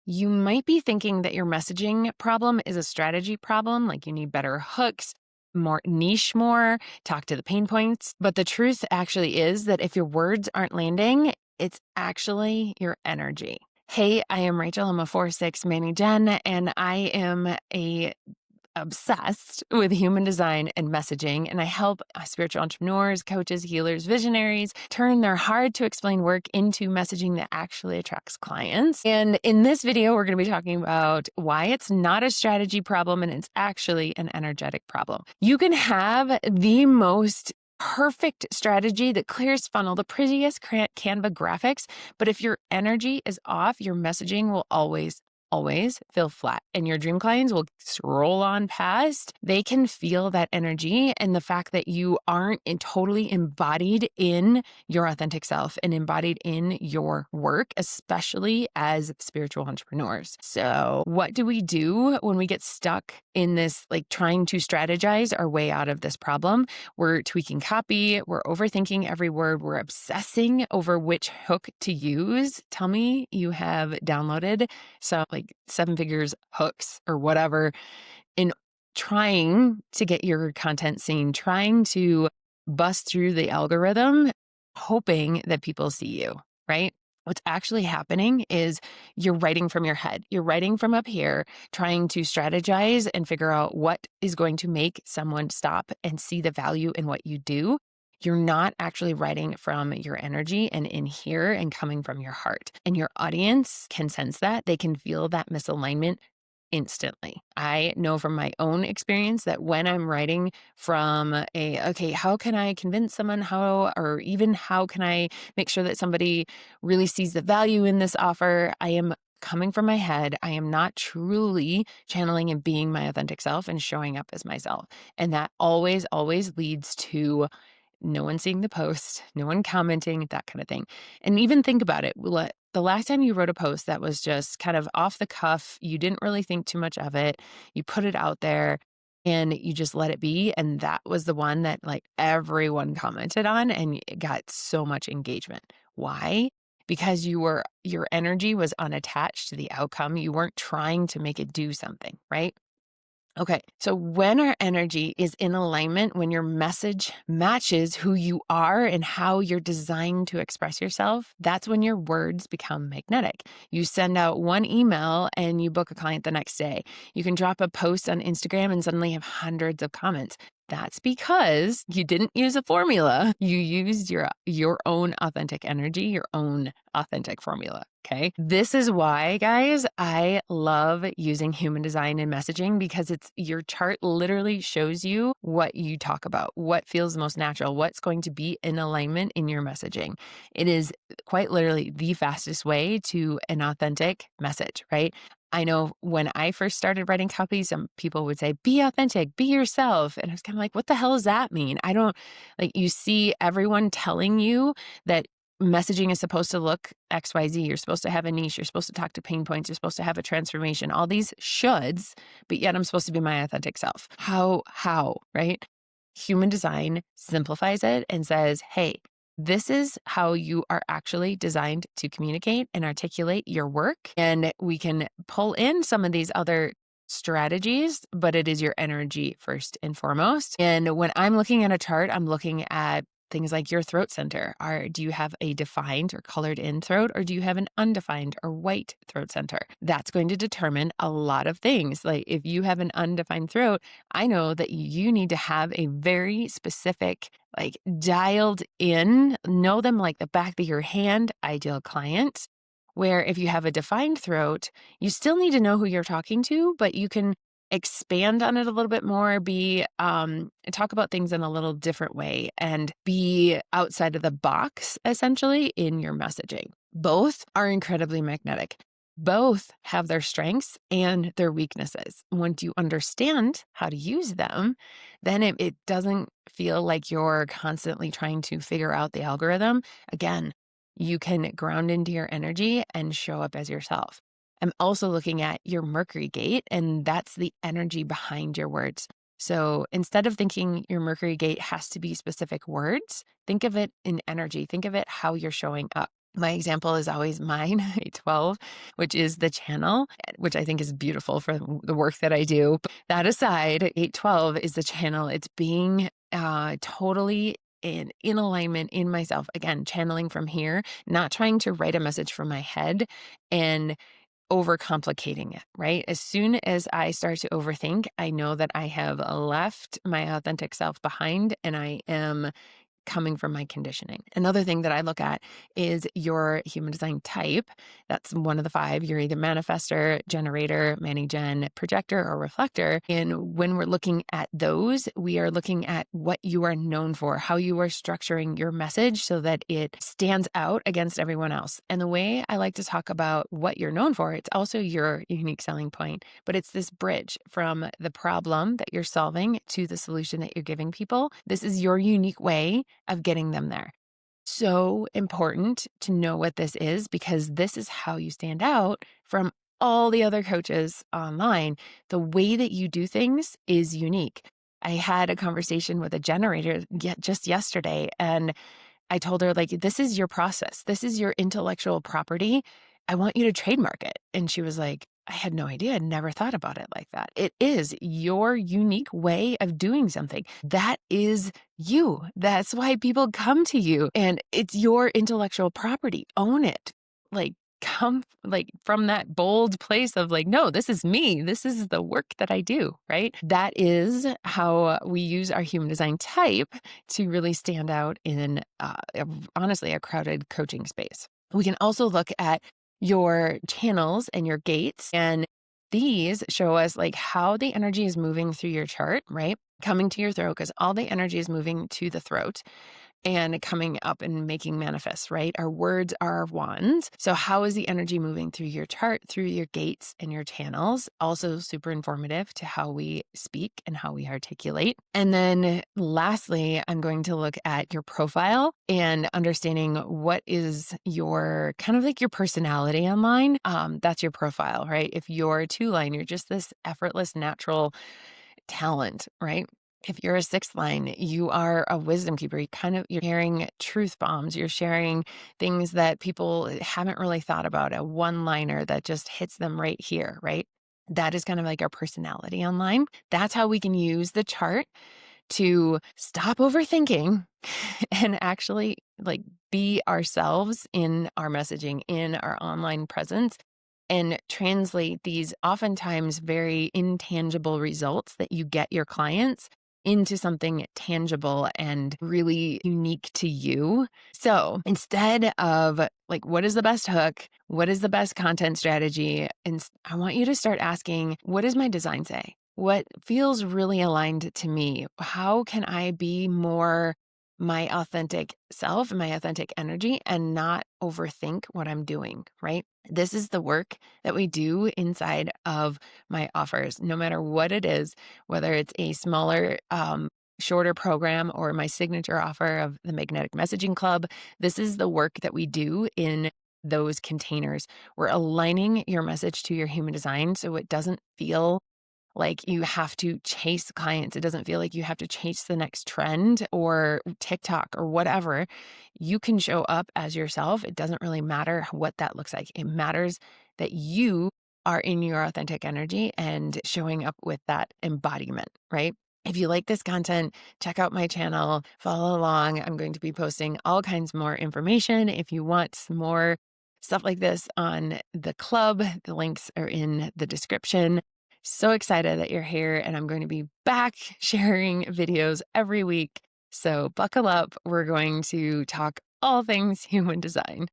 You might be thinking that your messaging problem is a strategy problem, like you need better hooks, more niche, talk to the pain points. But the truth actually is that if your words aren't landing, it's actually your energy. Hey, I am Rachel. I'm a 4/6 Manny Gen, and I am obsessed with human design and messaging, and I help spiritual entrepreneurs, coaches, healers, visionaries turn their hard to explain work into messaging that actually attracts clients. And in this video, we're going to be talking about why it's not a strategy problem and it's actually an energetic problem. You can have the most perfect strategy, the clearest funnel, the prettiest Canva graphics, but if your energy is off, your messaging will always feel flat, and your dream clients will scroll on past. They can feel that energy and the fact that you aren't totally embodied in your authentic self and embodied in your work, especially as spiritual entrepreneurs. So what do we do when we get stuck in this, like trying to strategize our way out of this problem? We're tweaking copy, we're overthinking every word, we're obsessing over which hook to use. Tell me you have downloaded some like 7 figures hooks or whatever in trying to get your content seen, trying to bust through the algorithm, hoping that people see you, right? What's actually happening is you're writing from your head. You're writing from up here, trying to strategize and figure out what is going to make someone stop and see the value in what you do. You're not actually writing from your energy and in here and coming from your heart. And your audience can sense that. They can feel that misalignment instantly. I know from my own experience that when I'm writing from okay, how can I convince someone or even how can I make sure that somebody really sees the value in this offer? I am coming from my head. I am not truly channeling and being my authentic self and showing up as myself. And that always leads to no one seeing the post, no one commenting, that kind of thing. And even think about it. The last time you wrote a post that was just kind of off the cuff, you didn't really think too much of it, you put it out there and you just let it be. And that was the one that like everyone commented on and it got so much engagement. Why? Because your energy was unattached to the outcome. You weren't trying to make it do something, right? Okay, so when our energy is in alignment, when your message matches who you are and how you're designed to express yourself, that's when your words become magnetic. You send out one email and you book a client the next day. You can drop a post on Instagram and suddenly have hundreds of comments. That's because you didn't use a formula. You used your own authentic energy, your own authentic formula. Okay. This is why, guys, I love using human design and messaging because your chart literally shows you what you talk about, what feels most natural, what's going to be in alignment in your messaging. It is quite literally the fastest way to an authentic message, right? I know when I first started writing copy, some people would say, be authentic, be yourself. And I was kind of like, what the hell does that mean? I don't like, you see everyone telling you that messaging is supposed to look XYZ. You're supposed to have a niche. You're supposed to talk to pain points. You're supposed to have a transformation, all these shoulds, but yet I'm supposed to be my authentic self. How, right? Human design simplifies it and says, hey, this is how you are actually designed to communicate and articulate your work. And we can pull in some of these other strategies, but it is your energy first and foremost. And when I'm looking at a chart, I'm looking at things like your throat center. Do you have a defined or colored in throat, or do you have an undefined or white throat center? That's going to determine a lot of things. Like if you have an undefined throat, I know that you need to have a very specific, like dialed in, know them like the back of your hand, ideal client. Where if you have a defined throat, you still need to know who you're talking to, but you can expand on it a little bit more, talk about things in a little different way and be outside of the box, essentially, in your messaging. Both are incredibly magnetic. Both have their strengths and their weaknesses. Once you understand how to use them, then it doesn't feel like you're constantly trying to figure out the algorithm. Again, you can ground into your energy and show up as yourself. I'm also looking at your Mercury Gate, and that's the energy behind your words. So instead of thinking your Mercury Gate has to be specific words, think of it in energy. Think of it how you're showing up. My example is always mine, 812, which is the channel, which I think is beautiful for the work that I do. But that aside, 812 is the channel. It's being totally in alignment in myself. Again, channeling from here, not trying to write a message from my head and overcomplicating it, right? As soon as I start to overthink, I know that I have left my authentic self behind and I am coming from my conditioning. Another thing that I look at is your human design type. That's one of the five. You're either manifestor, generator, Manny-Gen, projector, or reflector. And when we're looking at those, we are looking at what you are known for, how you are structuring your message so that it stands out against everyone else. And the way I like to talk about what you're known for, it's also your unique selling point, but it's this bridge from the problem that you're solving to the solution that you're giving people. This is your unique way of getting them there. So important to know what this is because this is how you stand out from all the other coaches online. The way that you do things is unique. I had a conversation with a generator just yesterday, and I told her, like, this is your process. This is your intellectual property. I want you to trademark it. And she was like, I had no idea. I'd never thought about it like that. It is your unique way of doing something. That is you. That's why people come to you. And it's your intellectual property. Own it. Like, come like from that bold place of like, no, this is me. This is the work that I do, right? That is how we use our human design type to really stand out in honestly a crowded coaching space. We can also look at your channels and your gates, and these show us like how the energy is moving through your chart, right? Coming to your throat because all the energy is moving to the throat and coming up and making manifest, right? Our words are our wands. So how is the energy moving through your chart, through your gates and your channels? Also super informative to how we speak and how we articulate. And then lastly, I'm going to look at your profile and understanding what is your kind of like your personality online. That's your profile, right? If you're a 2-line, you're just this effortless, natural talent, right? If you're a 6th-line, you are a wisdom keeper. You're sharing truth bombs. You're sharing things that people haven't really thought about, a one-liner that just hits them right here, right? That is kind of like our personality online. That's how we can use the chart to stop overthinking and actually like be ourselves in our messaging, in our online presence, and translate these oftentimes very intangible results that you get your clients into something tangible and really unique to you. So instead of like, what is the best hook? What is the best content strategy? And I want you to start asking, what does my design say? What feels really aligned to me? How can I be more my authentic self and my authentic energy and not overthink what I'm doing, right? This is the work that we do inside of my offers, no matter what it is, whether it's a smaller, shorter program or my signature offer of the Magnetic Messaging Club. This is the work that we do in those containers. We're aligning your message to your human design so it doesn't feel like you have to chase clients. It doesn't feel like you have to chase the next trend or TikTok or whatever. You can show up as yourself. It doesn't really matter what that looks like. It matters that you are in your authentic energy and showing up with that embodiment, right? If you like this content, check out my channel, follow along. I'm going to be posting all kinds more information. If you want some more stuff like this on the club, the links are in the description. So excited that you're here, and I'm going to be back sharing videos every week. So buckle up. We're going to talk all things human design.